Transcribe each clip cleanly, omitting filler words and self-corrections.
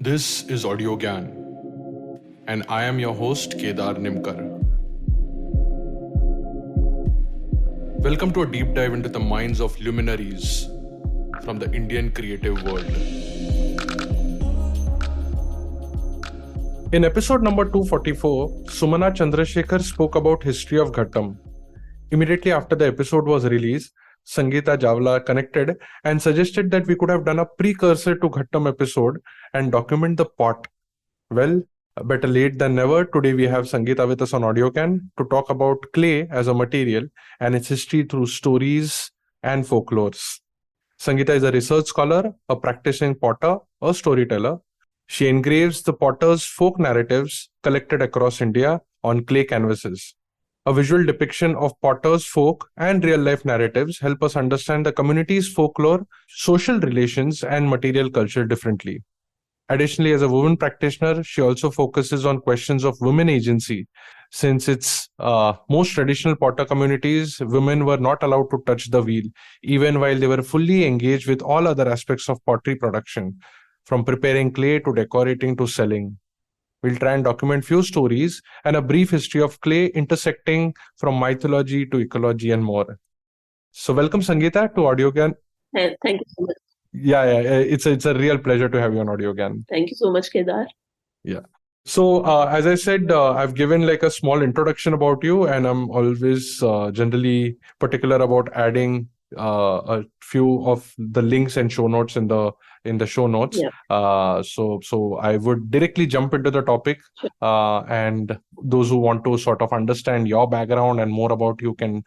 This is Audio Gyan, and I am your host Kedar Nimkar. Welcome to a deep dive into the minds of luminaries from the Indian creative world. In episode number 244, Sumana Chandrasekhar spoke about history of Ghattam. Immediately after the episode was released, Sangeeta Jawla connected and suggested that we could have done a precursor to Ghattam episode and document the pot. Well, better late than never. Today we have Sangeeta with us on AudioCan to talk about clay as a material and its history through stories and folklores. Sangeeta is a research scholar, a practicing potter, a storyteller. She engraves the potter's folk narratives collected across India on clay canvases. A visual depiction of potters' folk and real-life narratives help us understand the community's folklore, social relations, and material culture differently. Additionally, as a woman practitioner, she also focuses on questions of women agency. Since its most traditional potter communities, women were not allowed to touch the wheel, even while they were fully engaged with all other aspects of pottery production, from preparing clay to decorating to selling. We'll try and document few stories and a brief history of clay intersecting from mythology to ecology and more. So welcome, Sangeeta, to AudioGan. Thank you so much. It's a real pleasure to have you on AudioGan. Thank you so much, Kedar. Yeah. So as I said, I've given like a small introduction about you, and I'm always generally particular about adding a few of the links and show notes in the show notes. Yeah. So I would directly jump into the topic, and those who want to sort of understand your background and more about you can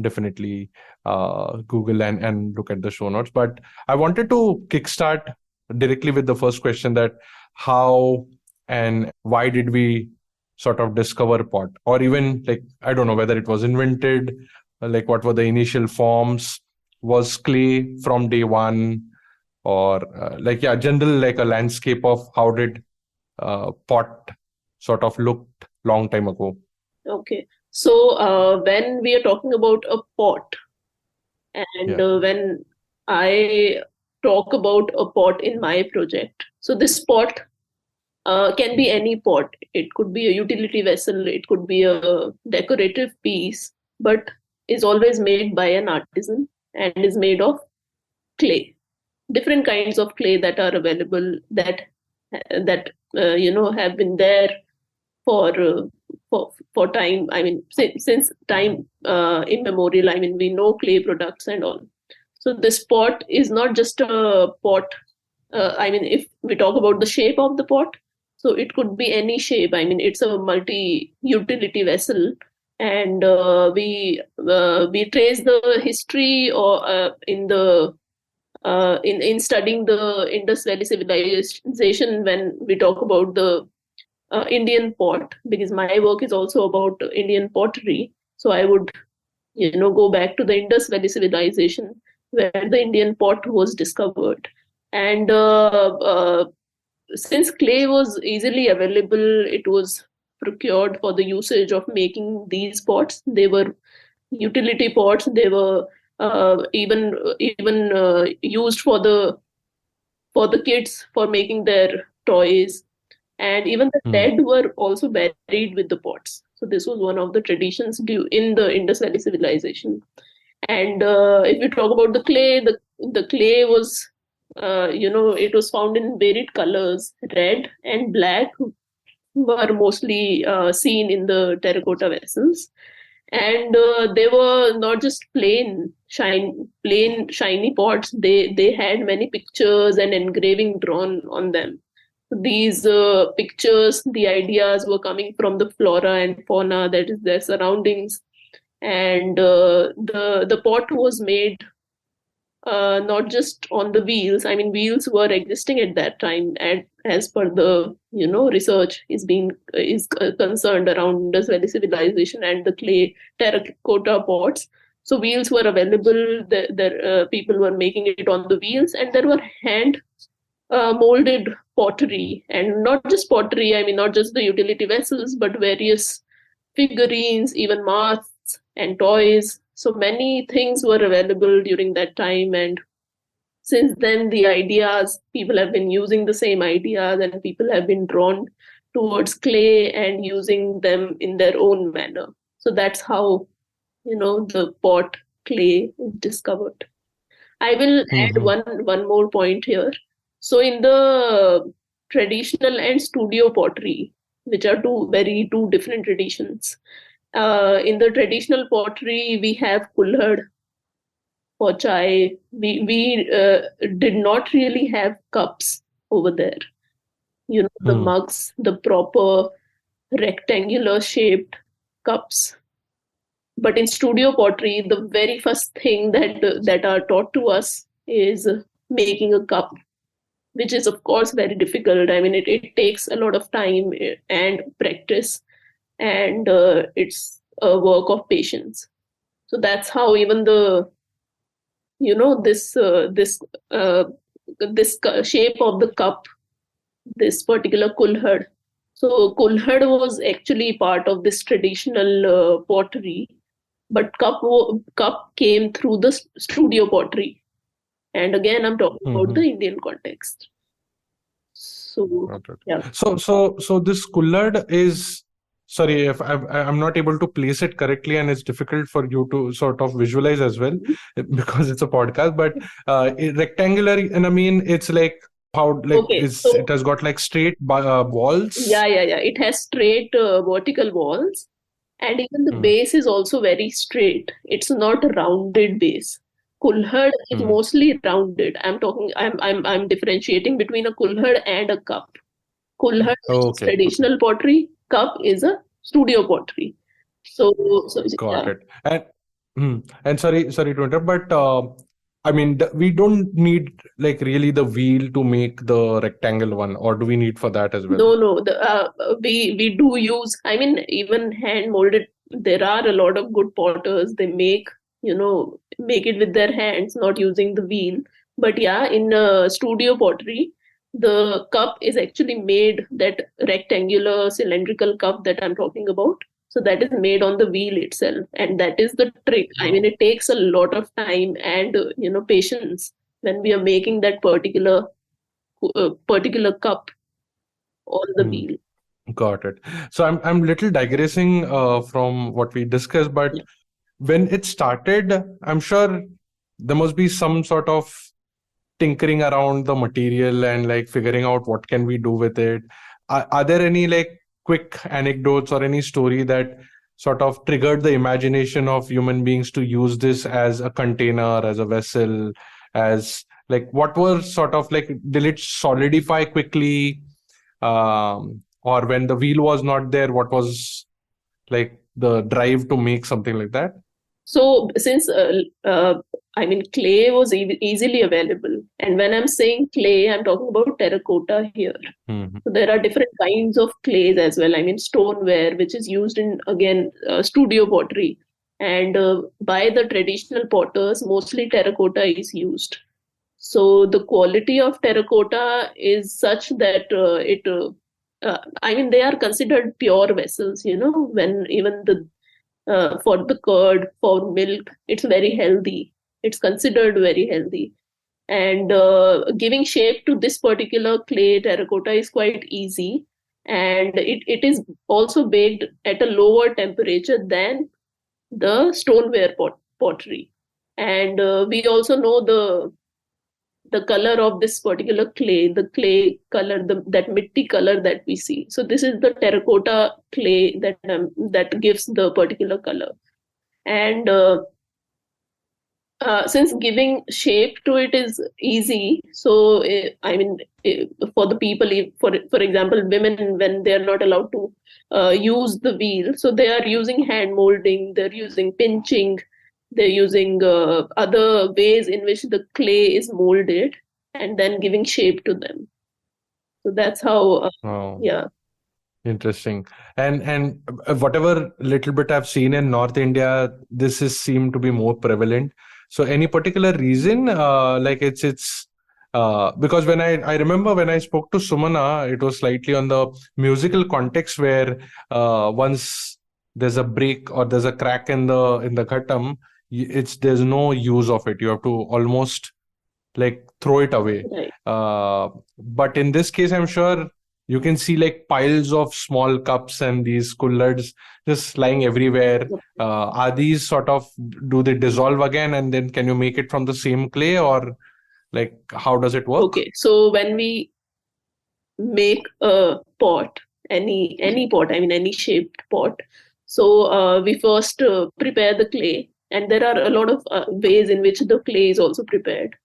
definitely Google and look at the show notes. But I wanted to kickstart directly with the first question: that how and why did we sort of discover pot, or even like I don't know whether it was invented, like what were the initial forms, was clay from day one, or general like a landscape of how did pot sort of looked long time ago. Okay. So when we are talking about a pot, and when I talk about a pot in my project, so this pot can be any pot. It could be a utility vessel, it could be a decorative piece, but is always made by an artisan and is made of clay. Different kinds of clay that are available that have been there for time. I mean, since time immemorial. I mean, we know clay products and all. So this pot is not just a pot. I mean, if we talk about the shape of the pot, so it could be any shape. I mean, it's a multi-utility vessel, and we trace the history or in studying the Indus Valley civilization when we talk about the Indian pot, because my work is also about Indian pottery. So I would, go back to the Indus Valley civilization where the Indian pot was discovered. And since clay was easily available, it was procured for the usage of making these pots. They were utility pots. They were even used for the kids for making their toys, and even the dead were also buried with the pots. So this was one of the traditions due in the Indus Valley civilization. And if we talk about the clay, the clay was it was found in varied colors. Red and black were mostly seen in the terracotta vessels. And they were not just plain shiny pots. They had many pictures and engraving drawn on them. These pictures, the ideas were coming from the flora and fauna, that is their surroundings. And the pot was made not just on the wheels. I mean, wheels were existing at that time, and as per the research is concerned around Indus Valley civilization and the clay terracotta pots. So wheels were available. People were making it on the wheels, and there were hand molded pottery, and not just pottery. I mean, not just the utility vessels, but various figurines, even masks and toys. So many things were available during that time, and since then the ideas, people have been using the same ideas, and people have been drawn towards clay and using them in their own manner. So that's how, the pot clay is discovered. I will add Hmm. one more point here. So in the traditional and studio pottery, which are two different traditions. In the traditional pottery, we have kullad for chai. We did not really have cups over there. The Hmm. mugs, the proper rectangular shaped cups. But in studio pottery, the very first thing that are taught to us is making a cup, which is of course very difficult. I mean, it takes a lot of time and practice, and it's a work of patience. So that's how even the you know uh, shape of the cup, this particular kulhad. So kulhad was actually part of this traditional pottery, but cup came through the studio pottery. And again, I'm talking about Hmm. the Indian context. So Got it. yeah. So this kullad is, sorry if I'm not able to place it correctly, and it's difficult for you to sort of visualize as well because it's a podcast. But rectangular, and I mean, it's like how like Okay, is it so has got like straight yeah, walls. yeah, yeah. It has straight vertical walls, and even the Hmm. base is also very straight. It's not a rounded base. Kulhad is Hmm. mostly rounded. I'm differentiating between a kulhad and a cup. Kulhad, which is Okay. Okay. traditional pottery, cup is a studio pottery. So, Got yeah. it. And sorry to interrupt, but I mean, we don't need like really the wheel to make the rectangle one, or do we need for that as well? No, no. We do use. I mean, even hand molded. There are a lot of good potters. They make it with their hands, not using the wheel. But yeah, in studio pottery, the cup is actually made, that rectangular cylindrical cup that I'm talking about. So that is made on the wheel itself, and that is the trick. I mean, Oh. it takes a lot of time and patience when we are making that particular cup on the Hmm. wheel. Got it. So I'm little digressing from what we discussed, but when it started, I'm sure there must be some sort of tinkering around the material and like figuring out what can we do with it. Are there any like quick anecdotes or any story that sort of triggered the imagination of human beings to use this as a container, as a vessel, as like what were sort of like, did it solidify quickly? Or when the wheel was not there, what was like the drive to make something like that? So since I mean, clay was easily available, and when I'm saying clay, I'm talking about terracotta here. Hmm. So there are different kinds of clays as well. I mean, stoneware, which is used in, again, studio pottery, and by the traditional potters, mostly terracotta is used. So the quality of terracotta is such that I mean, they are considered pure vessels. When even the for the curd, for milk, it's very healthy. It's considered very healthy. And giving shape to this particular clay terracotta is quite easy. And it is also baked at a lower temperature than the stoneware pottery. And we also know the color of this particular clay, the clay color, that mitti color that we see. So this is the terracotta clay that gives the particular color. And since giving shape to it is easy, so I mean, for the people, for example, women, when they are not allowed to use the wheel, so they are using hand molding, they're using pinching, they're using other ways in which the clay is molded and then giving shape to them. So that's how, Oh. yeah. Interesting. And whatever little bit I've seen in North India, this is seemed to be more prevalent. So any particular reason? Like it's because when I remember when I spoke to Sumana, it was slightly on the musical context where once there's a break or there's a crack in the ghatam, it's there's no use of it. You have to almost like throw it away. Right. But in this case, I'm sure you can see like piles of small cups and these coolers just lying everywhere. Are these sort of, do they dissolve again and then can you make it from the same clay, or like how does it work? Okay. So when we make a pot, any pot, I mean any shaped pot, so we first prepare the clay, and there are a lot of ways in which the clay is also prepared.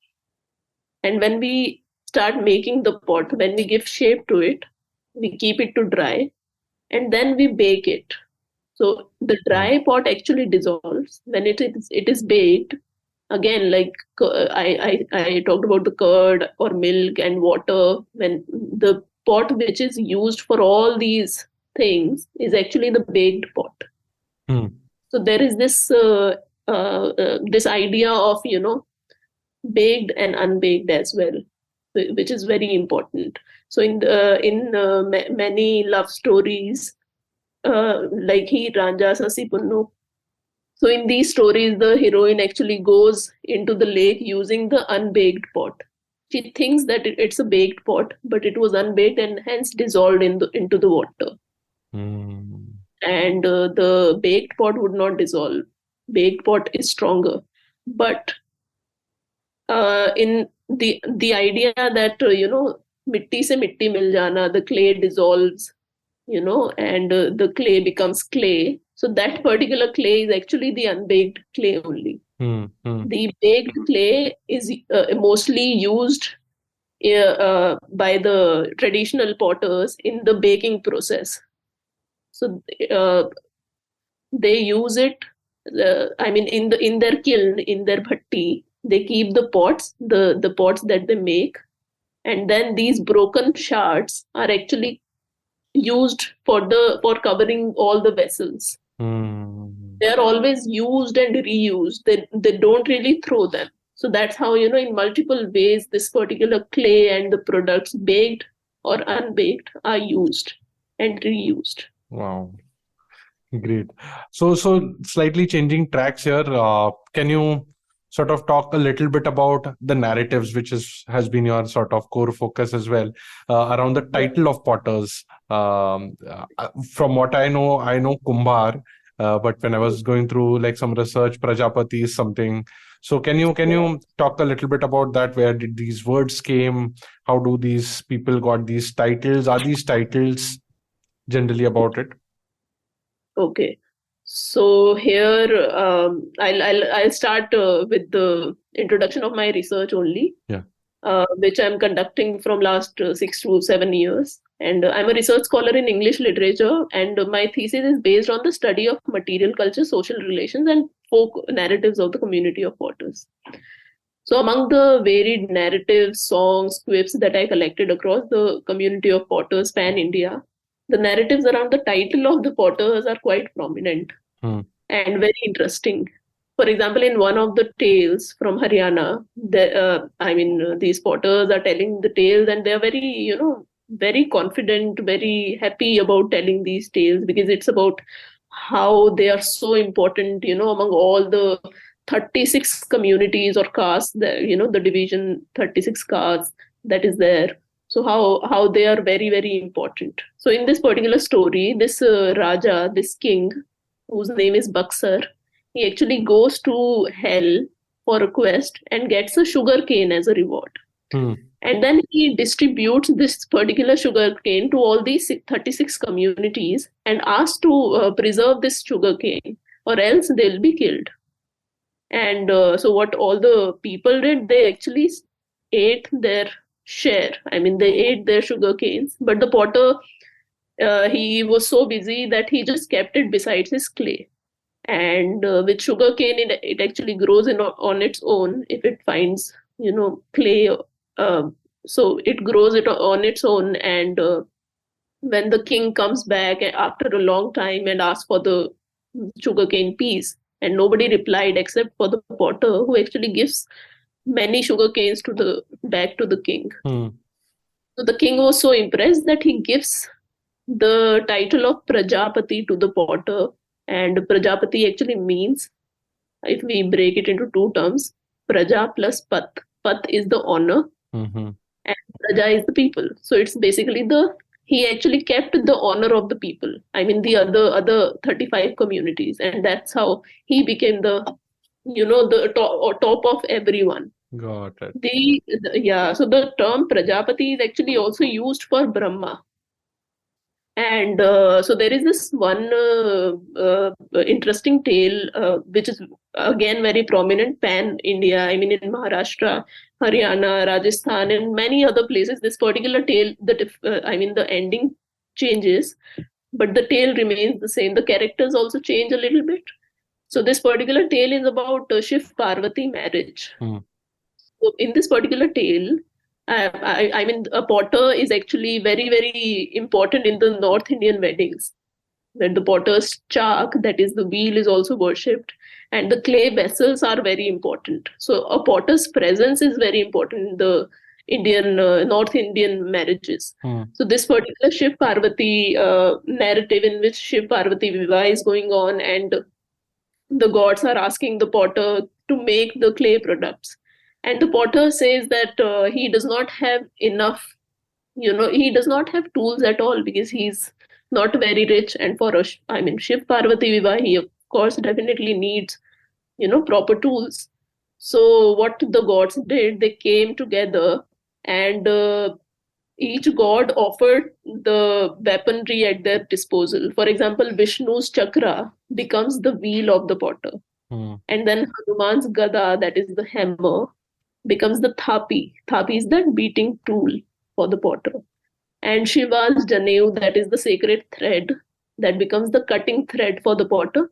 And when we start making the pot, when we give shape to it, we keep it to dry, and then we bake it. So the Hmm. dry pot actually dissolves when it is baked. Again, like I talked about the curd or milk and water. When the pot which is used for all these things is actually the baked pot. Hmm. So there is this idea of baked and unbaked as well, which is very important. So in many love stories, like he Ranja Sasi Punnu. So in these stories, the heroine actually goes into the lake using the unbaked pot. She thinks that it's a baked pot, but it was unbaked and hence dissolved into the water. Hmm. And the baked pot would not dissolve. Baked pot is stronger. But in the idea that mitti se mitti mil jana, the clay dissolves, and the clay becomes clay. So that particular clay is actually the unbaked clay only. Hmm. Hmm. The baked clay is mostly used by the traditional potters in the baking process. So they use it. I mean, in their kiln, in their bhatti, they keep the pots, the pots that they make, and then these broken shards are actually used for covering all the vessels. Hmm. They are always used and reused. They don't really throw them. So that's how, in multiple ways this particular clay and the products, baked or unbaked, are used and reused. Wow. Great. So slightly changing tracks here. Can you sort of talk a little bit about the narratives, which has been your sort of core focus as well, around the Yeah. title of potters? From what I know Kumbhar, but when I was going through like some research, Prajapati is something. So can you talk a little bit about that? Where did these words came? How do these people got these titles? Are these titles generally about it? Okay. So here, I'll start with the introduction of my research only, Yeah. which I'm conducting from last 6 to 7 years. And I'm a research scholar in English literature, and my thesis is based on the study of material culture, social relations, and folk narratives of the community of potters. So, among the varied narratives, songs, quips that I collected across the community of potters pan India, the narratives around the title of the potters are quite prominent Hmm. and very interesting. For example, in one of the tales from Haryana, these potters are telling the tales, and they are very, very confident, very happy about telling these tales because it's about how they are so important, among all the 36 communities or castes, the division 36 castes that is there. So how they are very, very important. So in this particular story, this Raja, this king, whose name is Baksar, he actually goes to hell for a quest and gets a sugar cane as a reward. Hmm. And then he distributes this particular sugar cane to all these 36 communities and asks to preserve this sugar cane or else they'll be killed. And so, what all the people did, they actually ate their share. I mean, they ate their sugar canes, but the potter, he was so busy that he just kept it beside his clay. And with sugar cane, it actually grows on its own if it finds, clay. So it grows it on its own. And when the king comes back after a long time and asks for the sugarcane piece, and nobody replied except for the potter, who actually gives many sugar canes to the back to the king. Hmm. So the king was so impressed that he gives the title of Prajapati to the potter. And Prajapati actually means, if we break it into two terms, Praja plus Pat. Pat is the honor, Mm-hmm. and Praja is the people. So it's basically he actually kept the honor of the people. I mean the other 35 communities, and that's how he became the top of everyone. Got it. Yeah, so the term Prajapati is actually also used for Brahma. And so there is this one interesting tale, which is again very prominent pan India. I mean, in Maharashtra, Haryana, Rajasthan, and many other places, this particular tale, the ending changes, but the tale remains the same. The characters also change a little bit. So this particular tale is about Shiv Parvati marriage. Hmm. So in this particular tale, I mean, a potter is actually very, very important in the North Indian weddings, where the potter's chak, that is the wheel, is also worshipped, and the clay vessels are very important. So a potter's presence is very important in the North Indian marriages. Hmm. So this particular Shiv Parvati narrative, in which Shiv Parvati Vivaha is going on, and the gods are asking the potter to make the clay products, and the potter says that he does not have enough, he does not have tools at all, because he's not very rich, and for I mean, Shiv Parvati Vivaha, he of course definitely needs proper tools. So what the gods did, they came together, and each god offered the weaponry at their disposal. For example, Vishnu's chakra becomes the wheel of the potter, Hmm. and then Hanuman's gada, that is the hammer, becomes the thapi. Thapi is the beating tool for the potter. And Shiva's janev, that is the sacred thread, that becomes the cutting thread for the potter.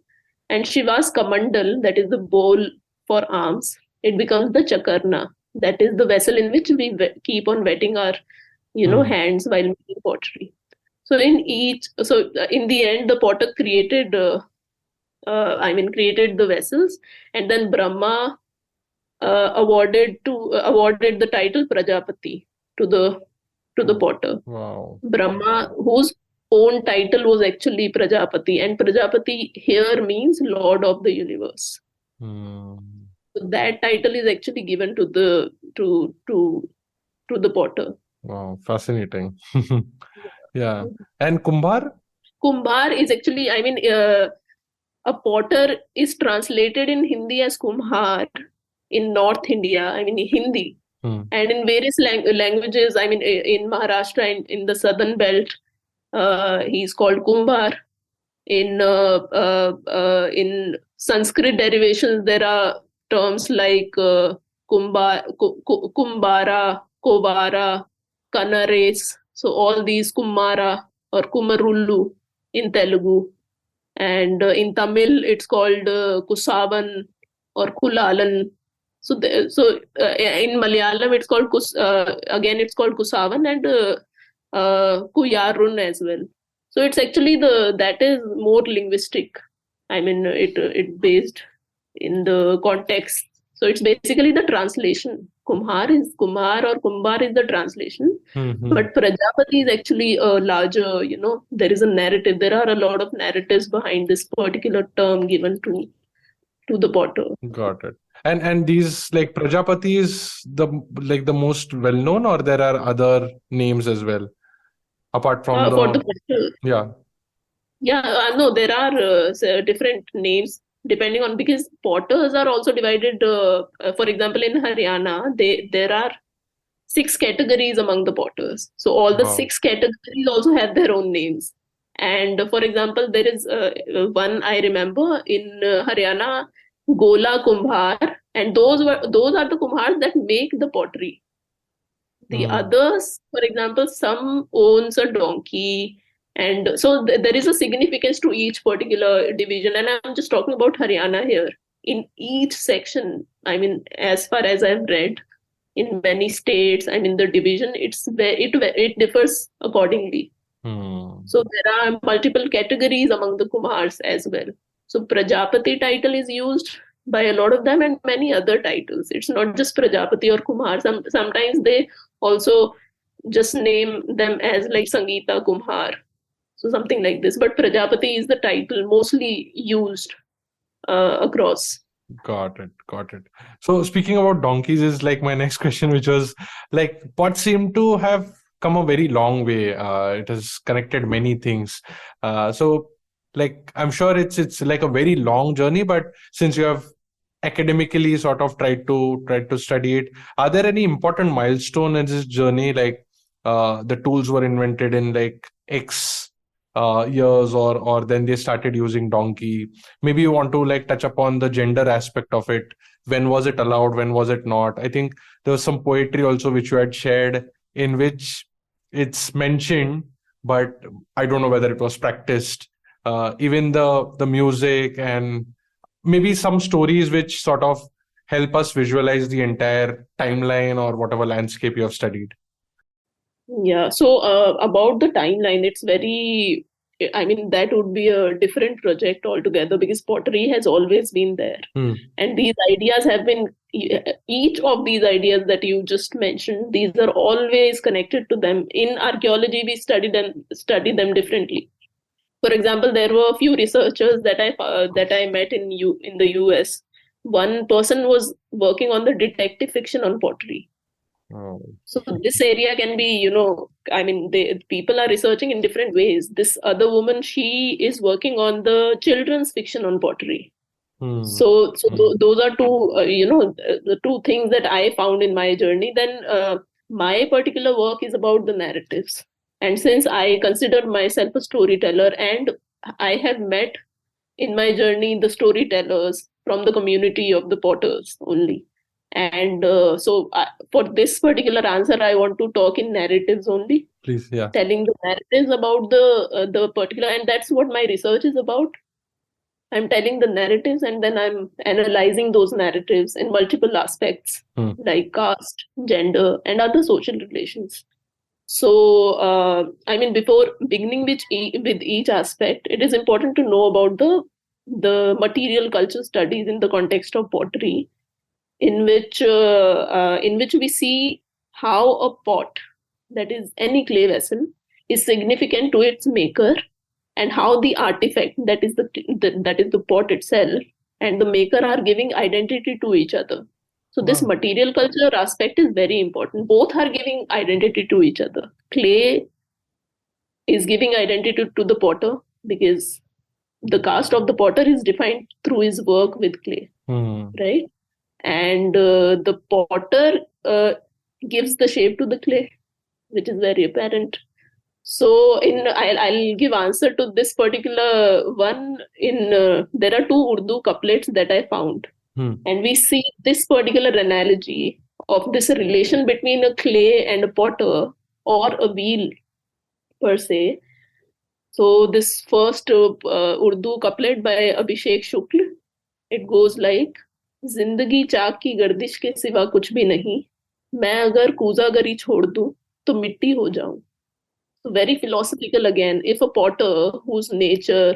And Shiva's kamandal, that is the bowl for arms, it becomes the chakarna, that is the vessel in which we keep on wetting our Hmm. hands while making pottery. So in the end, the potter created the vessels, and then Brahma awarded the title Prajapati to the potter. Wow. Brahma, whose own title was actually Prajapati, and Prajapati here means Lord of the Universe. Hmm. So that title is actually given to the potter. Wow. Fascinating. Yeah. And Kumbhar? Kumbhar is actually, I mean, a potter is translated in Hindi as Kumhar in North India, I mean, Hindi. Hmm. And in various languages, I mean, in Maharashtra, in the southern belt, he's called Kumbhar. In Sanskrit derivations, there are terms like Kumbara, Kovara, Kanares. So all these Kumara or Kumarullu in Telugu, and in Tamil it's called Kusavan or Kulalan. In Malayalam it's called it's called Kusavan, and Kuyarun as well. So it's actually that is more linguistic. I mean, it based in the context. So it's basically the translation. Kumhar or Kumbar is the translation, Hmm. but Prajapati is actually a larger. There is a narrative. There are a lot of narratives behind this particular term given to the potter. Got it. And these like Prajapati is the most well known, or there are other names as well apart from For the the potter, yeah. yeah, no, there are different names depending on, because potters are also divided. For example, in Haryana, there are six categories among the potters. So all the Wow. six categories also have their own names. And for example, there is one I remember in Haryana, Gola Kumbhar, and those are the Kumbhars that make the pottery. The Hmm. others, for example, some owns a donkey, and so there is a significance to each particular division. And I'm just talking about Haryana here. In each section, I mean, as far as I've read, in many states, I mean, the division it differs accordingly. Hmm. So there are multiple categories among the Kumars as well. So Prajapati title is used by a lot of them, and many other titles. It's not just Prajapati or Kumar. Sometimes they also just name them as like Sangeeta Kumhar. So something like this. But Prajapati is the title mostly used across. Got it. Got it. So speaking about donkeys is like my next question, which was like what seemed to have come a very long way. It has connected many things. So like I'm sure it's like a very long journey, but since you have academically sort of tried to study it, are there any important milestone in this journey? Like the tools were invented in like X years, or then they started using donkey. Maybe you want to like touch upon the gender aspect of it. When was it allowed, when was it not? I think there was some poetry also which you had shared, in which it's mentioned, but I don't know whether it was practiced. Even the music, and maybe some stories which sort of help us visualize the entire timeline or whatever landscape you have studied. Yeah, so about the timeline, it's very, I mean, that would be a different project altogether because pottery has always been there. Hmm. And these ideas have been, each of these ideas that you just mentioned, these are always connected to them. In archaeology, we study them differently. For example, there were a few researchers that I met in the US. One person was working on the detective fiction on pottery. Oh. So this area can be, I mean, people are researching in different ways. This other woman, she is working on the children's fiction on pottery. Hmm. So those are two, the two things that I found in my journey. Then my particular work is about the narratives. And since I consider myself a storyteller, and I have met in my journey the storytellers from the community of the potters only. And for this particular answer, I want to talk in narratives only, Please, yeah. telling the narratives about the particular, and that's what my research is about. I'm telling the narratives, and then I'm analyzing those narratives in multiple aspects, Hmm. like caste, gender, and other social relations. So, I mean, before beginning with each aspect, it is important to know about the material culture studies in the context of pottery, in which we see how a pot, that is any clay vessel, is significant to its maker, and how the artifact, that is the pot itself, and the maker are giving identity to each other. So this Wow. material culture aspect is very important. Both are giving identity to each other. Clay is giving identity to the potter because the caste of the potter is defined through his work with clay, Hmm. right? And the potter gives the shape to the clay, which is very apparent. So I'll give answer to this particular one. In There are two Urdu couplets that I found, Hmm. and we see this particular analogy of this relation between a clay and a potter, or a wheel per se. So this first Urdu couplet by Abhishek Shukla, it goes like, जिंदगी चाक की गर्दिश के सिवा कुछ भी नहीं, मैं अगर कूजागरी छोड़ दूं तो मिट्टी हो जाऊं. So very philosophical again. If a potter whose nature,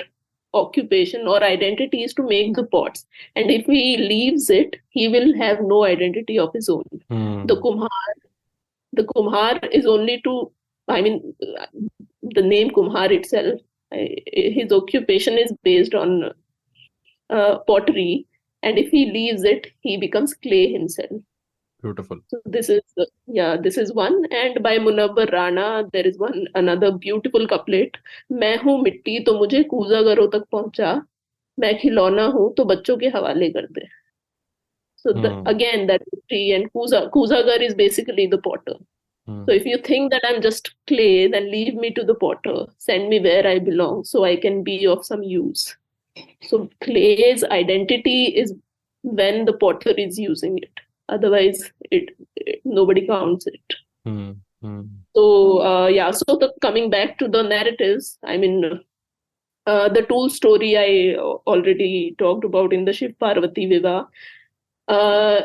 occupation, or identity is to make the pots, and if he leaves it, he will have no identity of his own. The Hmm. kumhar, the kumhar is only to, I mean, the name kumhar itself, his occupation is based on pottery, and if he leaves it, he becomes clay himself. Beautiful. So this is one. And by Munawwar Rana, there is one another beautiful couplet. मैं हूँ मिट्टी तो मुझे कूजागरों तक पहुंचा, मैं खिलौना हूँ तो बच्चों के हवाले कर दे. So Hmm. again, that mitti and kuzagar is basically the potter. Hmm. So if you think that I'm just clay, then leave me to the potter. Send me where I belong so I can be of some use. So clay's identity is when the potter is using it. Otherwise, nobody counts it. Hmm. Hmm. So coming back to the narratives, I mean, the tool story I already talked about in the Shiv Parvati Viva. Uh,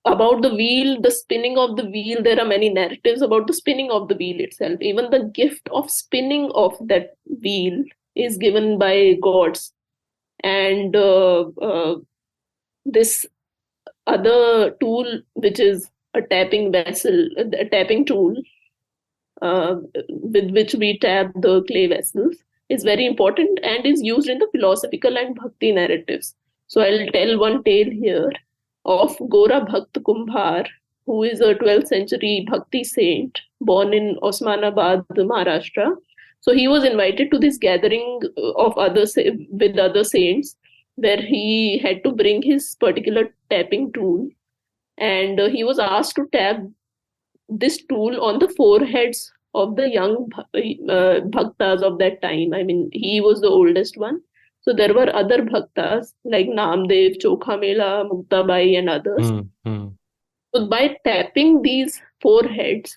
about the wheel, the spinning of the wheel, there are many narratives about the spinning of the wheel itself. Even the gift of spinning of that wheel is given by gods. And this other tool, which is a tapping vessel, a tapping tool, with which we tap the clay vessels, is very important and is used in the philosophical and bhakti narratives. So I'll tell one tale here of Gora Bhakt Kumbhar, who is a 12th century Bhakti saint born in Osmanabad, Maharashtra. So he was invited to this gathering of with other saints, where he had to bring his particular tapping tool, and he was asked to tap this tool on the foreheads of the young bhaktas of that time. I mean, he was the oldest one. So there were other bhaktas like Namdev, Chokha Mela, Muktabai, and others. So by tapping these foreheads,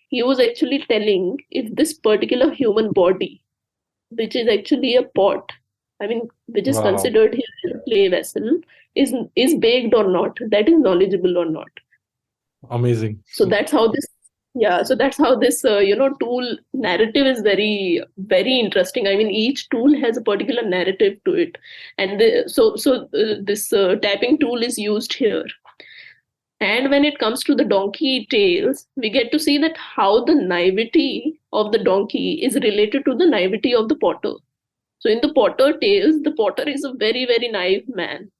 he was actually telling if this particular human body, which is actually a pot, I mean, which is Wow. considered here a clay vessel, is baked or not, that is knowledgeable or not. Amazing. So that's how this tool narrative is very, very interesting. I mean, each tool has a particular narrative to it, and this tapping tool is used here. And when it comes to the donkey tales, we get to see that how the naivety of the donkey is related to the naivety of the potter. So in the potter tales, the potter is a very, very naive man.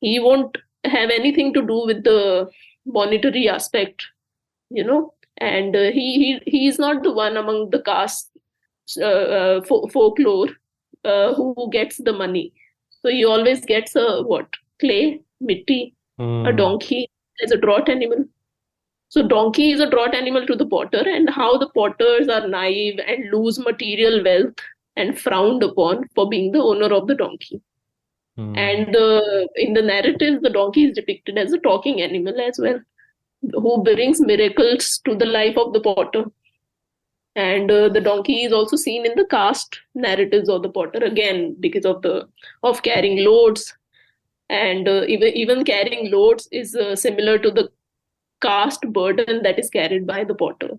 He won't have anything to do with the monetary aspect, and he is not the one among the caste folklore who gets the money. So he always gets a what? Clay, mitti, a donkey as a draught animal. So donkey is a draught animal to the potter, and how the potters are naive and lose material wealth and frowned upon for being the owner of the donkey. And in the narrative, the donkey is depicted as a talking animal as well, who brings miracles to the life of the potter. And the donkey is also seen in the caste narratives of the potter, again because of carrying loads, and even carrying loads is similar to the caste burden that is carried by the potter.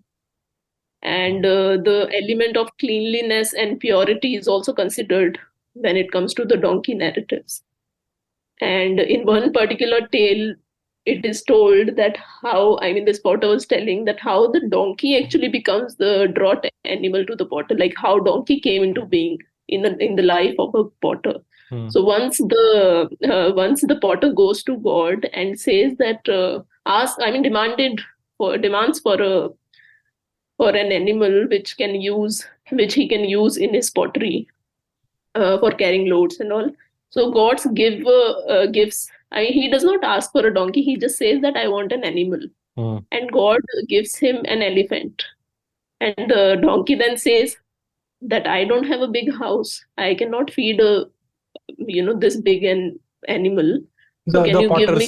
And the element of cleanliness and purity is also considered when it comes to the donkey narratives. And in one particular tale, it is told that this potter was telling that how the donkey actually becomes the draught animal to the potter, like how donkey came into being in the life of a potter. So once the potter goes to God and says that demands for an animal which he can use in his pottery for carrying loads and all. So God's gives. He does not ask for a donkey. He just says that I want an animal, and God gives him an elephant. And the donkey then says that I don't have a big house. I cannot feed this big an animal. So can you give me?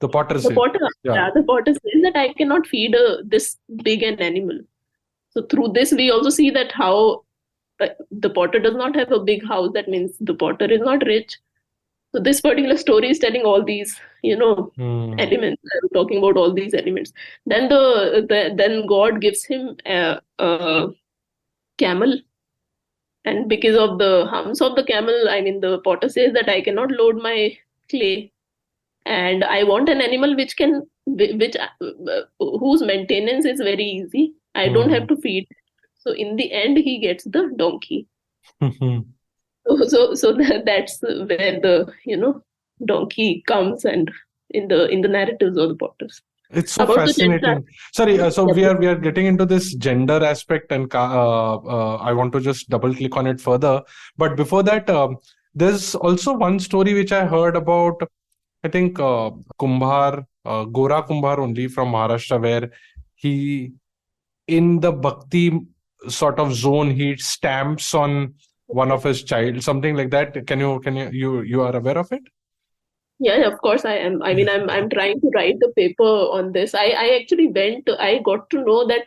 The potter says. The potter says that I cannot feed this big an animal. So through this, we also see that how the potter does not have a big house. That means the potter is not rich. So this particular story is telling all these, elements. I'm talking about all these elements. Then then God gives him a camel, and because of the humps of the camel, the potter says that I cannot load my clay, and I want an animal whose maintenance is very easy. I don't have to feed. So in the end, he gets the donkey. So that's where the donkey comes, and in the narratives of the potters. It's so fascinating. Sorry, so we are getting into this gender aspect, and I want to just double click on it further. But before that, there's also one story which I heard about. I think Kumbhar, Gora Kumbhar only from Maharashtra, where he, in the Bhakti sort of zone, he stamps on one of his child, something like that. You are aware of it? Yeah, of course I am. I'm trying to write the paper on this. I got to know that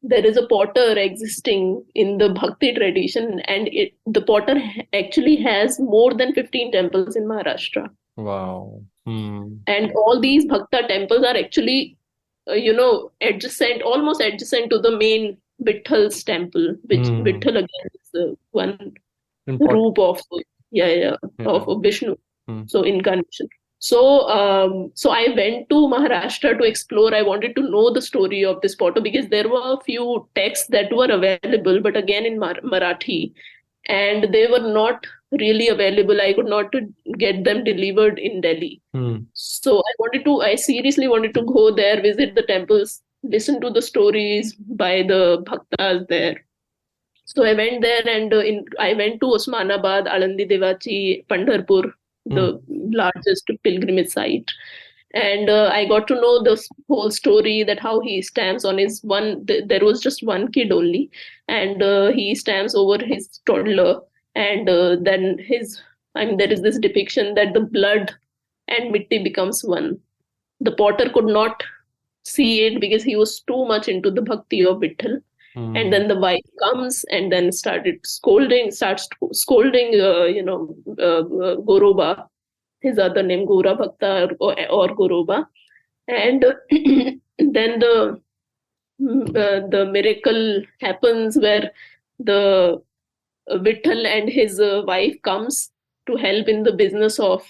there is a potter existing in the Bhakti tradition, and the potter actually has more than 15 temples in Maharashtra. Wow. And all these Bhakta temples are actually, almost adjacent to the main Vithal's temple, which Vithal again is one roop of of Vishnu. So incarnation. So I went to Maharashtra to explore. I wanted to know the story of this potter because there were a few texts that were available, but again in Marathi, and they were not really available. I could not to get them delivered in Delhi. So I seriously wanted to go there, visit the temples, listen to the stories by the bhaktas there. So I went there, and I went to Osmanabad, Alandi Devachi, Pandharpur, the largest pilgrimage site. And I got to know the whole story, that how he stamps on his there was just one kid only, and he stamps over his toddler, and then there is this depiction that the blood and mitti becomes one. The potter could not see it because he was too much into the bhakti of Vitthal. And then the wife comes and then starts scolding, Goroba, his other name, Gora Bhakta or Goroba. And then the miracle happens where the Vitthal and his wife comes to help in the business of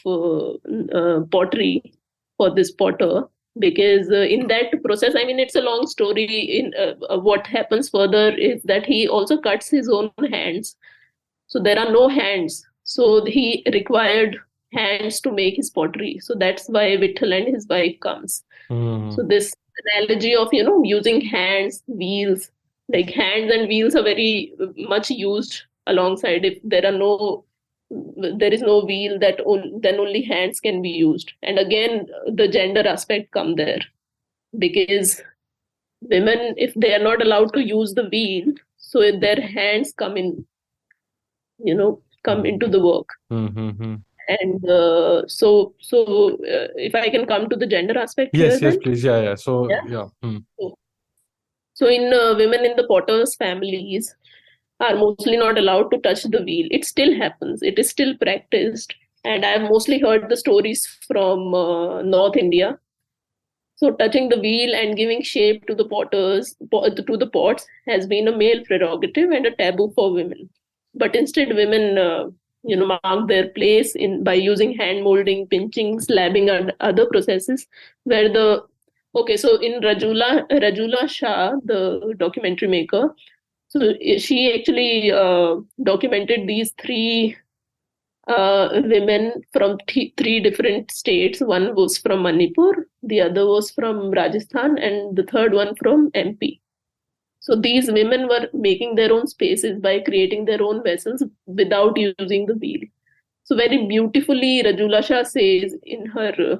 pottery for this potter. Because in that process, I mean, it's a long story. In what happens further is that he also cuts his own hands. So there are no hands. So he required hands to make his pottery. So that's why Vitthal and his wife comes. So this analogy of, using hands, wheels, like hands and wheels are very much used alongside. If there is no wheel, then only hands can be used. And again, the gender aspect come there, because women, if they are not allowed to use the wheel, so their hands come into the work. And if I can come to the gender aspect here, Yes, then please. Yeah. So, yeah. yeah. So in women in the potters' families are mostly not allowed to touch the wheel. It still happens. It is still practiced, and I have mostly heard the stories from North India. So touching the wheel and giving shape to the pots has been a male prerogative and a taboo for women. But instead, women, mark their place in by using hand molding, pinching, slabbing, and other processes. So in Rajula Shah, the documentary maker, so she actually documented these three women from three different states. One was from Manipur, the other was from Rajasthan, and the third one from MP. So these women were making their own spaces by creating their own vessels without using the wheel. So very beautifully, Rajula Shah says in her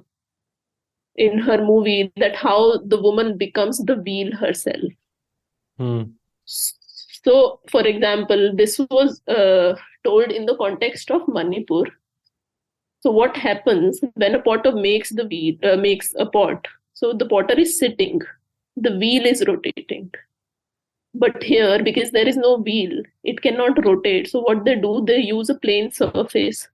movie that how the woman becomes the wheel herself. So, for example, this was told in the context of Manipur. So, what happens when a potter makes makes a pot? So, the potter is sitting, the wheel is rotating. But here, because there is no wheel, it cannot rotate. So, what they do, they use a plain surface.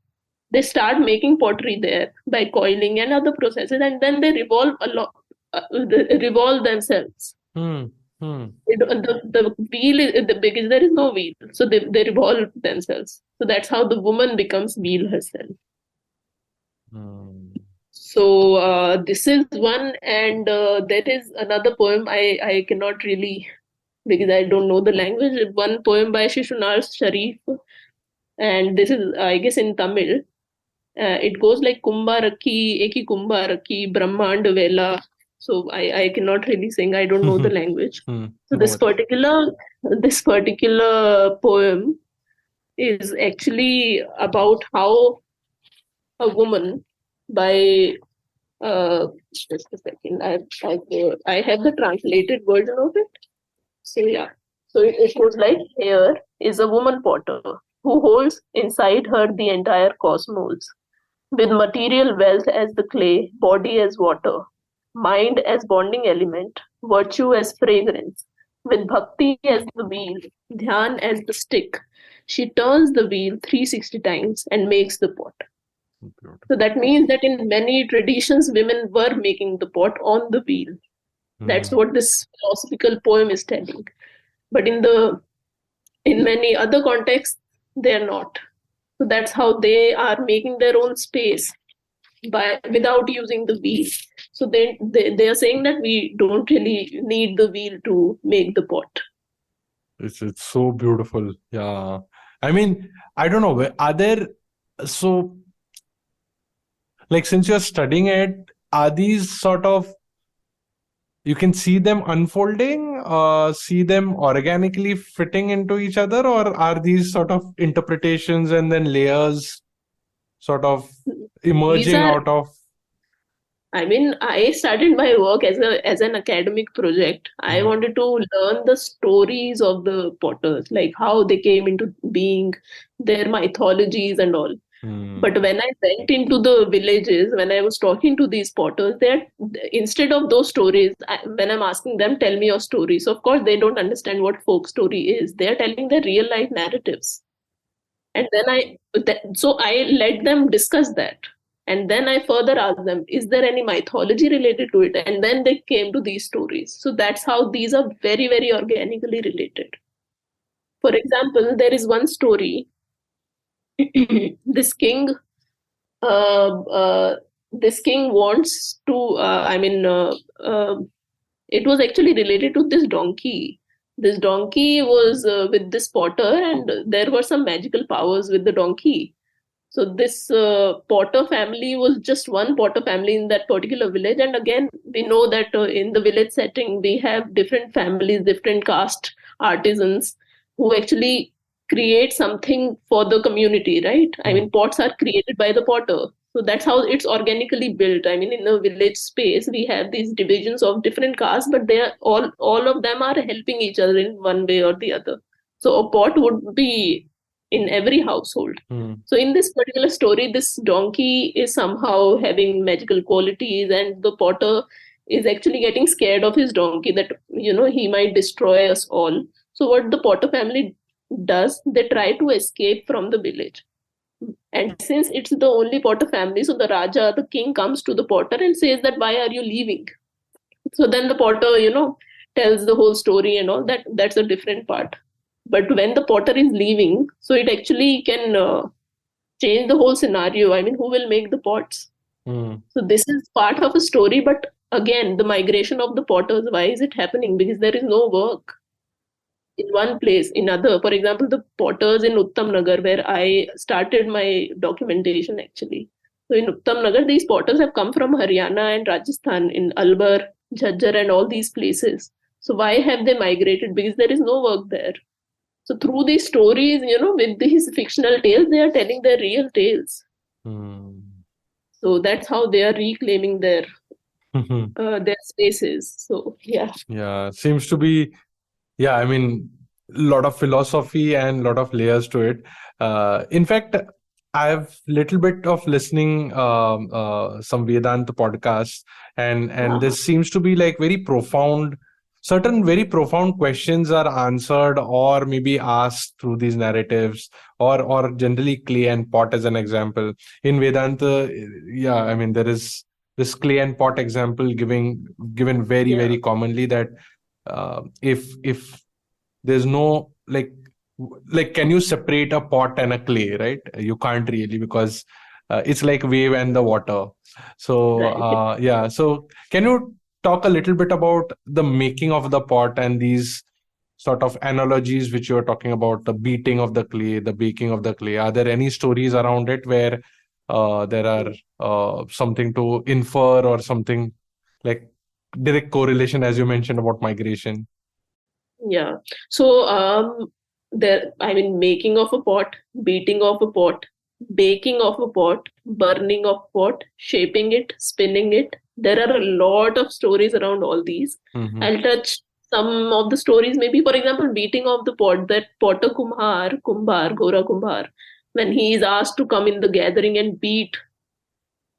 They start making pottery there by coiling and other processes, and then they revolve revolve themselves. The wheel is because there is no wheel, so they revolve themselves. So that's how the woman becomes wheel herself. So this is one, and there is another poem. I cannot really, because I don't know the language. One poem by Shishunar Sharif, and this is, I guess, in Tamil. It goes like Kumbha Rakhi, Eki Kumbha Rakhi, Brahmand Vela. So I cannot really sing. I don't know the language. So this particular poem is actually about how a woman by just a second. I have the translated version of it. So yeah. So it goes like, here is a woman potter who holds inside her the entire cosmos, with material wealth as the clay, body as water, mind as bonding element, virtue as fragrance, with bhakti as the wheel, dhyan as the stick. She turns the wheel 360 times and makes the pot. So that means that in many traditions, women were making the pot on the wheel. That's what this philosophical poem is telling. But in many other contexts, they're not. So that's how they are making their own space without using the wheel. So they are saying that we don't really need the wheel to make the pot. It's so beautiful. Yeah. I mean, I don't know, are there, so like since you're studying it, are these sort of, you can see them unfolding, see them organically fitting into each other, or are these sort of interpretations and then layers sort of These emerging are, out of? I mean, I started my work as an academic project. I Hmm. wanted to learn the stories of the potters, like how they came into being, their mythologies and all. Hmm. But when I went into the villages, when I was talking to these potters, they're instead of those stories, when I'm asking them, tell me your story. So of course they don't understand what folk story is. They're telling their real life narratives. And then so I let them discuss that. And then I further asked them, is there any mythology related to it? And then they came to these stories. So that's how these are very, very organically related. For example, there is one story. This king, uh, uh, this king wants to. It was actually related to this donkey. This donkey was with this potter, and there were some magical powers with the donkey. So this Potter family was just one Potter family in that particular village. And again, we know that in the village setting, we have different families, different caste artisans who actually create something for the community, right? I Hmm. mean, pots are created by the potter. So that's how it's organically built. I mean, in the village space, we have these divisions of different castes, but they are all of them are helping each other in one way or the other. So a pot would be in every household. Hmm. So in this particular story, this donkey is somehow having magical qualities, and the potter is actually getting scared of his donkey that he might destroy us all. So what the Potter family does, they try to escape from the village. And since it's the only Potter family, so the Raja, the king, comes to the Potter and says that why are you leaving? So then the Potter, tells the whole story and all that. That's a different part. But when the Potter is leaving, so it actually can change the whole scenario. I mean, who will make the pots? Hmm. So this is part of a story, but again, the migration of the potters, why is it happening? Because there is no work in one place, in other. For example, the potters in Uttam Nagar, where I started my documentation actually. So in Uttam Nagar, these potters have come from Haryana and Rajasthan, in Alwar, Jhajjar, and all these places. So why have they migrated? Because there is no work there. So through these stories, with these fictional tales, they are telling their real tales. Hmm. So that's how they are reclaiming their spaces. So yeah. Yeah, seems to be, yeah, I mean, a lot of philosophy and a lot of layers to it. In fact, I have little bit of listening some Vedanta podcasts, and Uh-huh. this seems to be like very profound. Certain very profound questions are answered or maybe asked through these narratives, or generally clay and pot as an example. In Vedanta, yeah, I mean there is this clay and pot example given very Yeah. very commonly, that if there's no like can you separate a pot and a clay, right? You can't really, because it's like wave and the water. So Right. yeah, so can you talk a little bit about the making of the pot and these sort of analogies which you are talking about, the beating of the clay, the baking of the clay? Are there any stories around it where there are something to infer, or something like direct correlation, as you mentioned about migration? Yeah. So there, I mean, making of a pot, beating of a pot, baking of a pot, burning of pot, shaping it, spinning it. There are a lot of stories around all these. Hmm. I'll touch some of the stories. Maybe, for example, beating of the pot. That potter Kumbhar, Gora Kumbhar, when he is asked to come in the gathering and beat.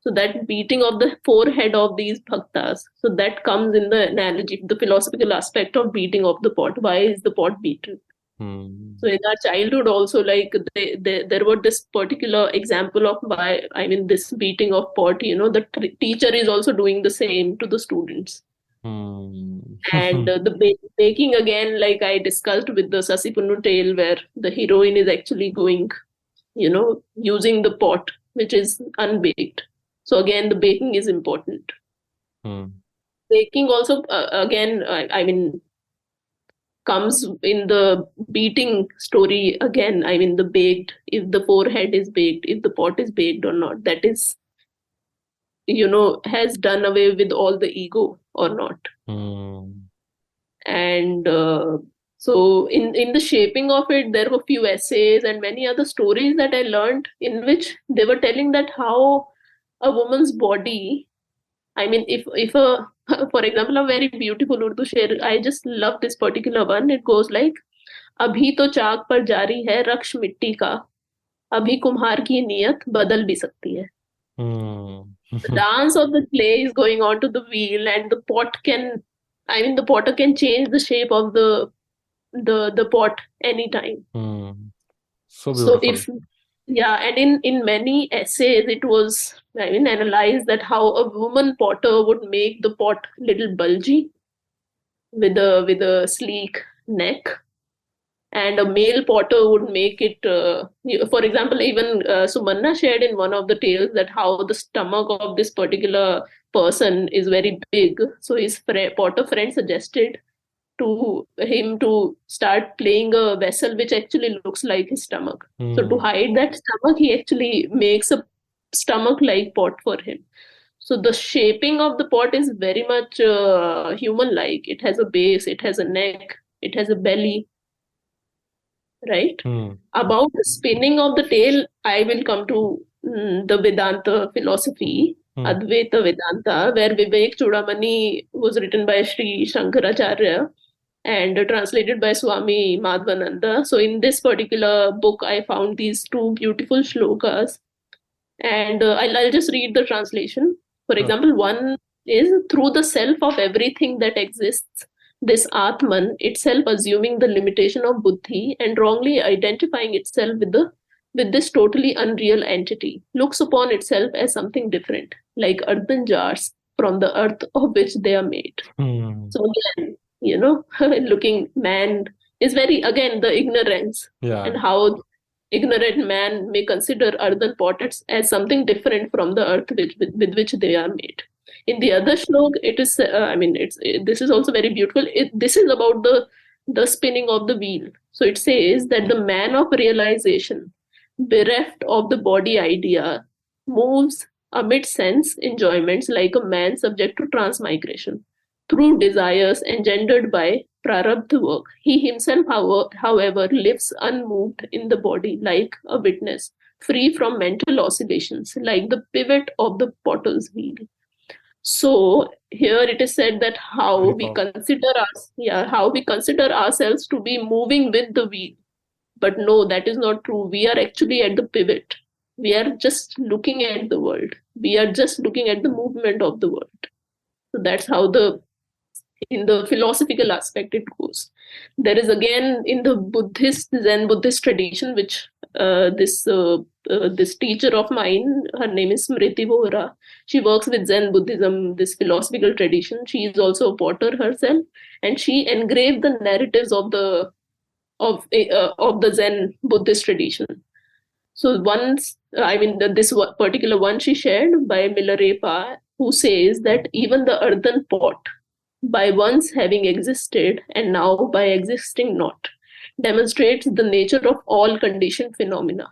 So that beating of the forehead of these bhaktas, so that comes in the analogy, the philosophical aspect of beating of the pot. Why is the pot beaten? Hmm. So in our childhood also, like there were this particular example of why, I mean, this beating of pot, the teacher is also doing the same to the students. Hmm. And the baking again, like I discussed with the Sasipunnu tale, where the heroine is actually going, using the pot, which is unbaked. So again, the baking is important. Hmm. Baking also, again, I mean, comes in the beating story again. I mean, the baked, if the forehead is baked, if the pot is baked or not, that is, has done away with all the ego or not. Hmm. And so in the shaping of it, there were few essays and many other stories that I learned, in which they were telling that how a woman's body, I mean, if a for example, a very beautiful Urdu sher, I just love this particular one. It goes like, अभी तो चाक पर जारी है रक्श मिट्टी का, अभी कुम्हार की नीयत बदल भी सकती है. Hmm. The dance of the clay is going on to the wheel, and the pot can, I mean, the potter can change the shape of the pot anytime. Hmm. So So beautiful. if, yeah, and in many essays it was, I mean, analyzed that how a woman potter would make the pot little bulgy with a sleek neck, and a male potter would make it, for example, even Sumanna shared in one of the tales that how the stomach of this particular person is very big, so his potter friend suggested to him to start playing a vessel which actually looks like his stomach. So to Hmm. hide that stomach, he actually makes a stomach like pot for him. So the shaping of the pot is very much human like. It has a base, it has a neck, it has a belly, right? Hmm. About the spinning of the tail, I will come to the Vedanta philosophy, Hmm. Advaita Vedanta, where Vivek Chudamani was written by Sri Shankaracharya and translated by Swami Madhvananda. So in this particular book, I found these two beautiful shlokas, and I'll just read the translation. For Sure. example, one is, through the self of everything that exists, this Atman, itself assuming the limitation of buddhi and wrongly identifying itself with this totally unreal entity, looks upon itself as something different, like earthen jars from the earth of which they are made. Hmm. So again, looking man is very, again, the ignorance, Yeah. and how ignorant man may consider earthen pots as something different from the earth with which they are made. In the other shlok, it is, I mean, this is also very beautiful. This is about the spinning of the wheel. So it says that the man of realization, bereft of the body idea, moves amid sense enjoyments like a man subject to transmigration through desires engendered by prarabdha work. He himself, however, lives unmoved in the body like a witness, free from mental oscillations, like the pivot of the potter's wheel. So here it is said that Very powerful. how we consider ourselves to be moving with the wheel. But no, that is not true. We are actually at the pivot. We are just looking at the world. We are just looking at the movement of the world. So that's how the in the philosophical aspect it goes. There is again in the Zen Buddhist tradition, which this teacher of mine, her name is Smriti Vohra. She works with Zen Buddhism, this philosophical tradition. She is also a potter herself, and she engraved the narratives of the Zen Buddhist tradition. So once, I mean, this particular one she shared by Milarepa, who says that even the earthen pot, by once having existed and now by existing not, demonstrates the nature of all conditioned phenomena,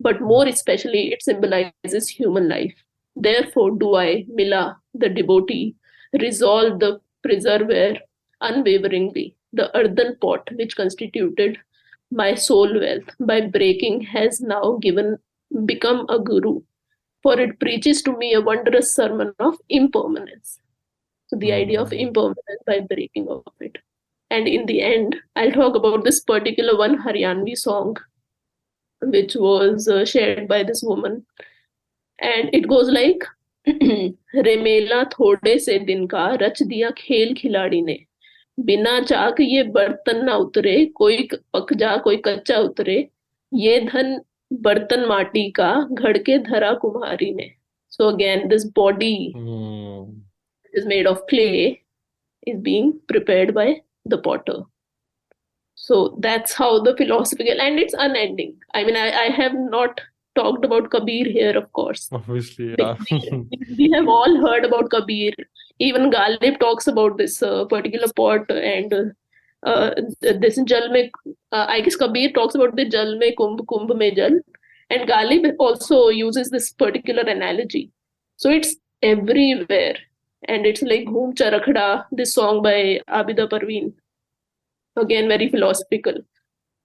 but more especially it symbolizes human life. Therefore, do I, Mila, the devotee, resolve the preserver unwaveringly, the earthen pot which constituted my soul wealth by breaking has now given become a guru, for it preaches to me a wondrous sermon of impermanence. So the idea of Hmm. impermanence by breaking of it. And in the end, I'll talk about this particular one Haryanvi song, which was shared by this woman. And it goes like, रेमेला थोड़े से दिन का रच दिया खेल खिलाड़ी ने, बिना चाक ये बर्तन ना उतरे, कोई पक जा कोई कच्चा उतरे, ये धन बर्तन माटी का घड़ के धरा कुम्हारी ने. So again, this body Hmm. is made of clay is being prepared by the potter. So that's how the philosophical, and it's unending. I mean, I have not talked about Kabir here, of course. Obviously, We, yeah. we have all heard about Kabir. Even Ghalib talks about this particular pot, and this jal mein, I guess Kabir talks about the jal mein kumbh, kumbh mein jal, and Ghalib also uses this particular analogy. So it's everywhere, and it's like Ghoom Charakhda, this song by Abida Parveen, again very philosophical.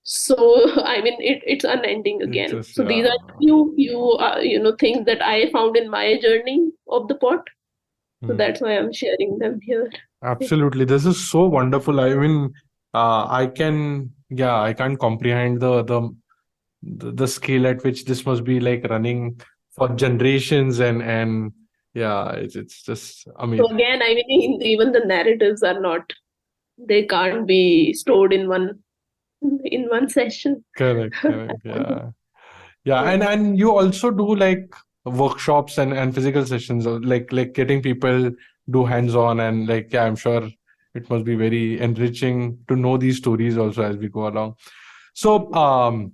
So I mean, it's unending It's again. just So these yeah. are few things that I found in my journey of the pot. So Hmm. that's why I'm sharing them here. Absolutely. This is so wonderful. I mean, I can't comprehend the scale at which this must be like running for generations and yeah, it's just So amazing. again, I mean, even the narratives are not, they can't be stored in one session. Correct, correct. Yeah. Yeah, Yeah. and you also do like workshops and physical sessions, like getting people do hands-on and like yeah, I'm sure it must be very enriching to know these stories also as we go along. So,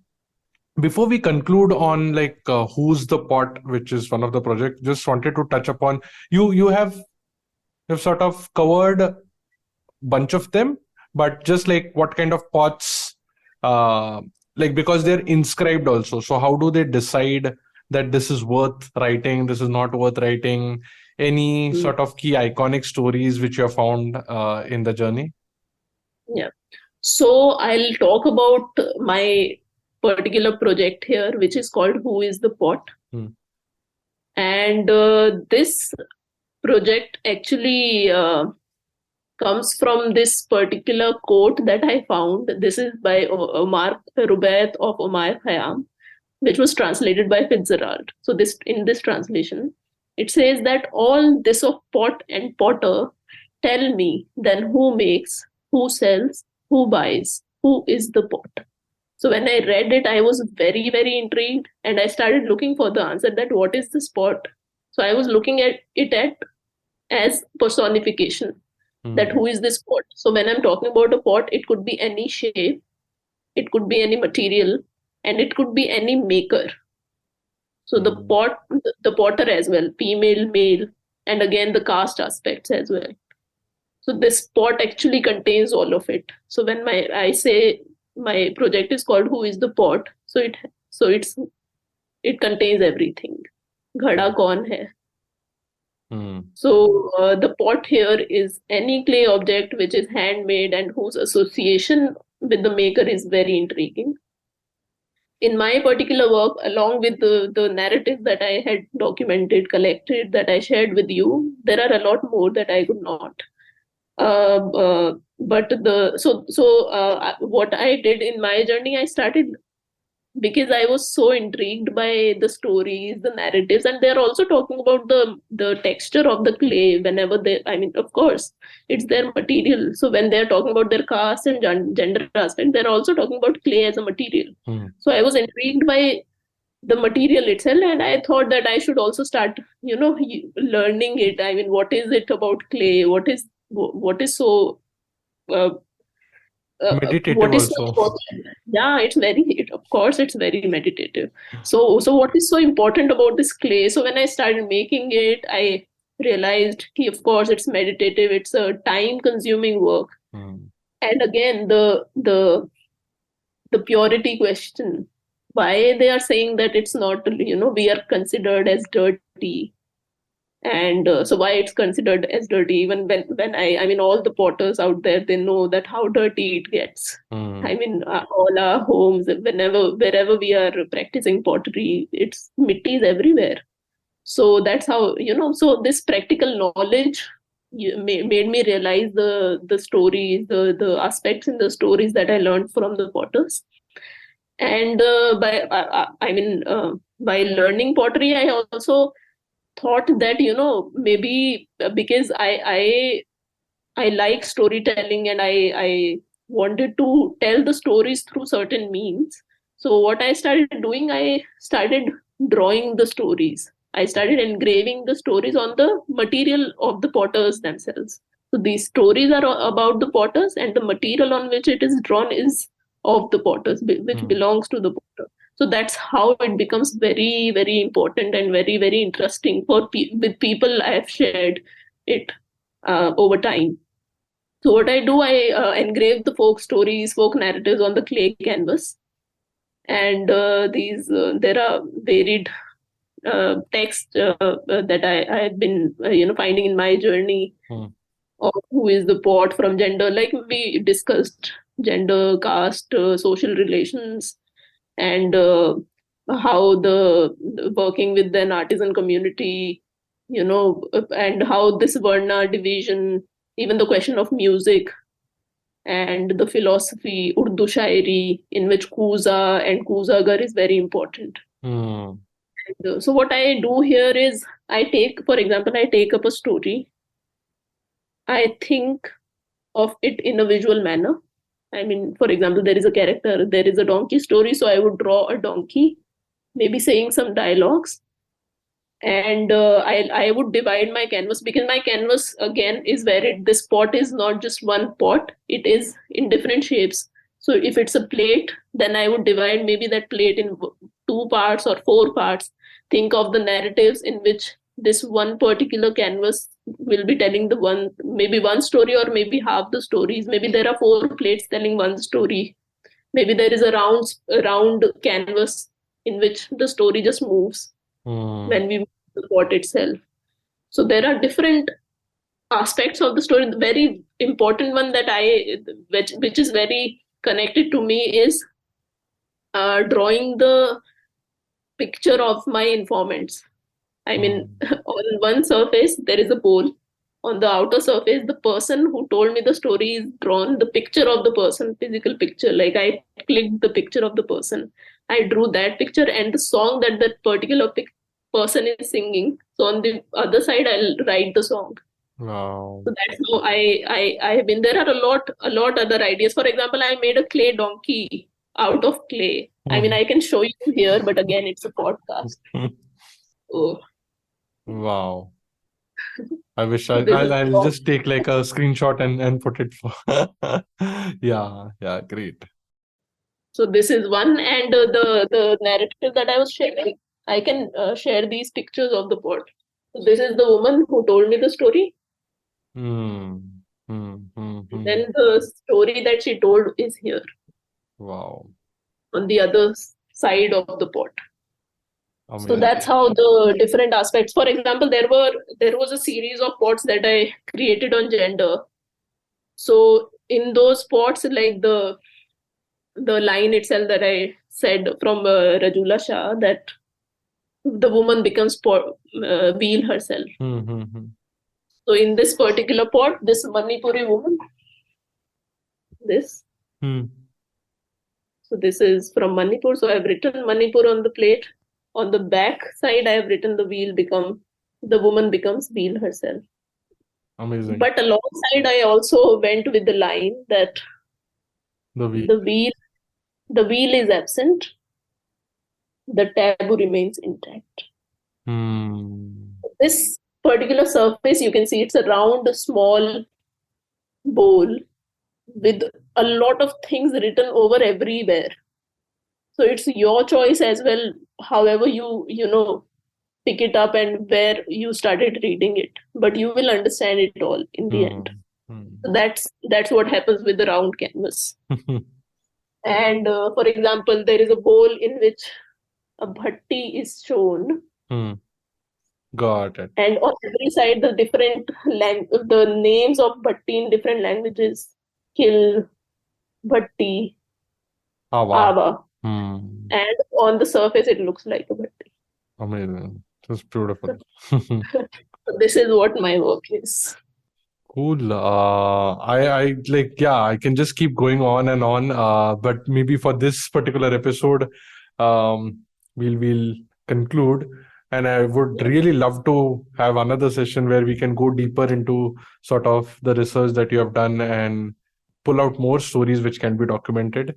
before we conclude on like who's the pot, which is one of the project, just wanted to touch upon you have sort of covered bunch of them, but just like what kind of pots, uh, like because they're inscribed also. So how do they decide that this is worth writing, this is not worth writing? Any Mm. sort of key iconic stories which you have found in the journey? Yeah. So I'll talk about my particular project here, which is called Who is the Pot? Hmm. And this project actually comes from this particular quote that I found. This is by Omar Rubaiyat of Omar Khayyam, which was translated by Fitzgerald. So this in this translation, it says that all this of pot and potter, tell me then who makes, who sells, who buys, who is the pot. So when I read it, I was very, very intrigued and I started looking for the answer that what is this pot? So I was looking at it at as personification, that Hmm. who is this pot. So when I'm talking about a pot, it could be any shape, it could be any material, and it could be any maker. So the Hmm. pot, the potter as well, female, male, and again the caste aspects as well. So this pot actually contains all of it. So when my I say my project is called Who is the Pot, so it contains everything. Ghada kaun hai? Hmm. So the pot here is any clay object which is handmade and whose association with the maker is very intriguing. In my particular work, along with the narrative that I had documented, collected, that I shared with you, there are a lot more that I could not. But what I did in my journey, I started because I was so intrigued by the stories, the narratives, and they're also talking about the texture of the clay. Whenever they, I mean, of course, it's their material. So when they're talking about their caste and gender aspect, they're also talking about clay as a material. Hmm. So I was intrigued by the material itself, and I thought that I should also start, learning it. I mean, what is it about clay? What is so uh, Meditative what is so also. important? Yeah, of course it's very meditative. So what is so important about this clay? So when I started making it, I realized of course it's meditative, it's a time consuming work. Hmm. And again, the purity question, why they are saying that it's not, we are considered as dirty. And so why it's considered as dirty, even when I mean, all the potters out there, they know that how dirty it gets. Hmm. I mean, all our homes, wherever we are practicing pottery, it's mittis everywhere. So that's how, so this practical knowledge made me realize the stories, the aspects in the stories that I learned from the potters. And by learning pottery, I also thought that, maybe because I like storytelling, and I wanted to tell the stories through certain means. So what I started doing, I started drawing the stories. I started engraving the stories on the material of the potters themselves. So these stories are about the potters, and the material on which it is drawn is of the potters, which Hmm. belongs to the potter. So that's how it becomes very, very important and very, very interesting with people I have shared it over time. So what I do, I engrave the folk stories, folk narratives on the clay canvas, and these there are varied texts that I had been finding in my journey Hmm. of who is the poet from gender, like we discussed gender, caste, social relations, and how the working with an artisan community, and how this varna division, even the question of music and the philosophy, Urdu shairi, in which Kuza and Kuzagar is very important. Hmm. So what I do here is for example, I take up a story. I think of it in a visual manner. I mean, for example, there is a character, there is a donkey story, so I would draw a donkey, maybe saying some dialogues, and I would divide my canvas, because my canvas again is varied. This pot is not just one pot; it is in different shapes. So if it's a plate, then I would divide maybe that plate in two parts or four parts. Think of the narratives in which this one particular canvas will be telling the one, maybe one story or maybe half the stories. Maybe there are four plates telling one story. Maybe there is a round canvas in which the story just moves Hmm. when we move the pot itself. So there are different aspects of the story. The very important one that which is very connected to me is drawing the picture of my informants. I mean, Hmm. on one surface there is a bowl. On the outer surface, the person who told me the story is drawn the picture of the person, physical picture. Like I clicked the picture of the person. I drew that picture and the song that that particular person is singing. So on the other side, I'll write the song. Wow. So that's how I have been. There are a lot other ideas. For example, I made a clay donkey out of clay. I mean, Hmm. I can show you here, but again, it's a podcast. So, Wow. I wish so this is I'll just take like a screenshot and put it for. Yeah, yeah, great. So this is one, and the narrative that I was sharing, I can share these pictures of the pot. So this is the woman who told me the story. Hmm. Hmm. Hmm. Hmm. Then the story that she told is here Wow. on the other side of the pot. So that's Amazing. how the different aspects. For example, there was a series of pots that I created on gender. So in those pots, like the line itself that I said from Rajula Shah, that the woman becomes wheel herself. Hmm. Hmm. Hmm. So in this particular pot, this Manipuri woman, this. Hmm. So this is from Manipur. So I've written Manipur on the plate. On the back side, I have written the woman becomes wheel herself. Amazing. But alongside, I also went with the line that The wheel. the wheel, the wheel is absent, the taboo remains intact. Hmm. This particular surface, you can see it's a round, small bowl with a lot of things written over everywhere. So it's your choice as well, however you pick it up and where you started reading it. But you will understand it all in the end. Hmm. Hmm. So that's what happens with the round canvas. And for example, there is a bowl in which a bhatti is shown, Hmm. Got it. and on every side the names of bhatti in different languages: Kil, bhatti, Ah, wow. ava, Hmm. and on the surface it looks like a bhatti. Amazing. Just beautiful. So this is what my work is. Cool. I like, yeah, I can just keep going on and on. But maybe for this particular episode, um, we'll conclude. And I would Yeah, really love to have another session where we can go deeper into sort of the research that you have done and pull out more stories which can be documented.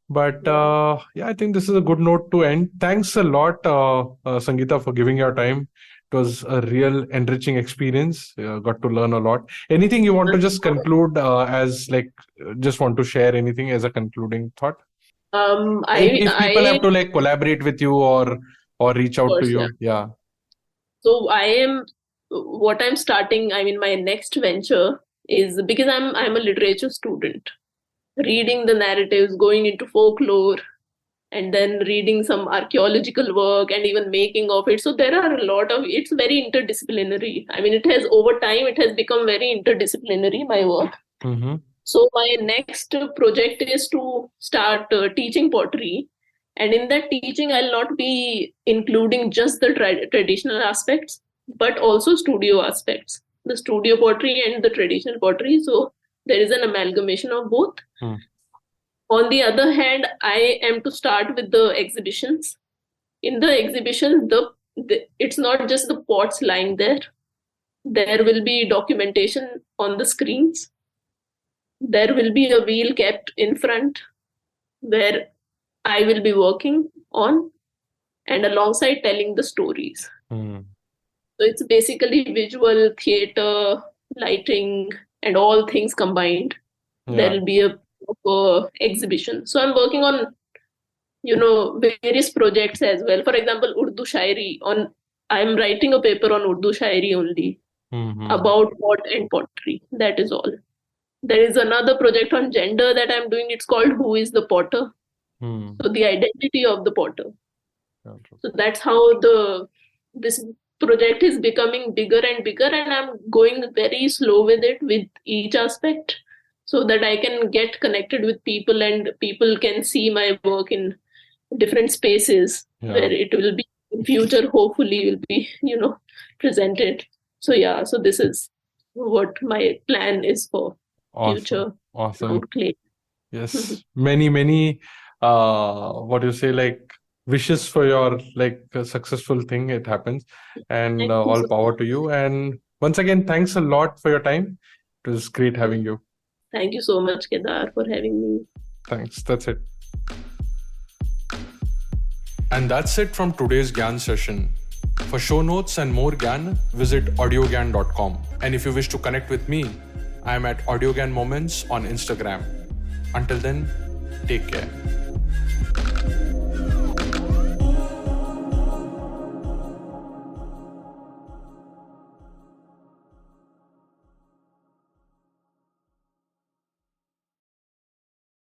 But yeah. yeah, I think this is a good note to end. Thanks a lot, Sangeeta, for giving your time. It was a real enriching experience. Got to learn a lot. Anything you want to just conclude as like, just want to share anything as a concluding thought? If people I have to like collaborate with you or reach Of out to course, yeah. you, yeah. So I am what I'm starting. I mean, my next venture is because I'm a literature student, reading the narratives, going into folklore, and then reading some archaeological work and even making of it. So there are a lot of, it's very interdisciplinary. I mean, it has over time, it has become very interdisciplinary, my work. Mm-hmm. So my next project is to start teaching pottery. And in that teaching, I'll not be including just the traditional aspects, but also studio aspects, the studio pottery and the traditional pottery. So there is an amalgamation of both. Hmm. On the other hand, I am to start with the exhibitions. In the exhibition, it's not just the pots lying there. There will be documentation on the screens. There will be a wheel kept in front where I will be working on, and alongside telling the stories. Hmm. So it's basically visual, theater, lighting, and all things combined. There Yeah. will be a exhibition. So I'm working on, various projects as well. For example, Urdu Shairi. I'm writing a paper on Urdu Shairi only Mm-hmm. about pot and pottery. That is all. There is another project on gender that I'm doing. It's called Who is the Potter? Hmm. So the identity of the potter. Yeah. So that's how this project is becoming bigger and bigger, and I'm going very slow with it, with each aspect, so that I can get connected with people and people can see my work in different spaces Yeah. where it will be in future, hopefully will be, presented. So yeah, so this is what my plan is for future Awesome. around clay. Yes. Many, what you say, like wishes for your a successful thing. It happens, and Thank you all so power much. to you. And once again, thanks a lot for your time. It was great having you. Thank you so much, Kedar, for having me. Thanks. That's it. And that's it from today's Gyan session. For show notes and more Gyan, visit audiogyan.com. And if you wish to connect with me, I am at AudioGyan Moments on Instagram. Until then, take care.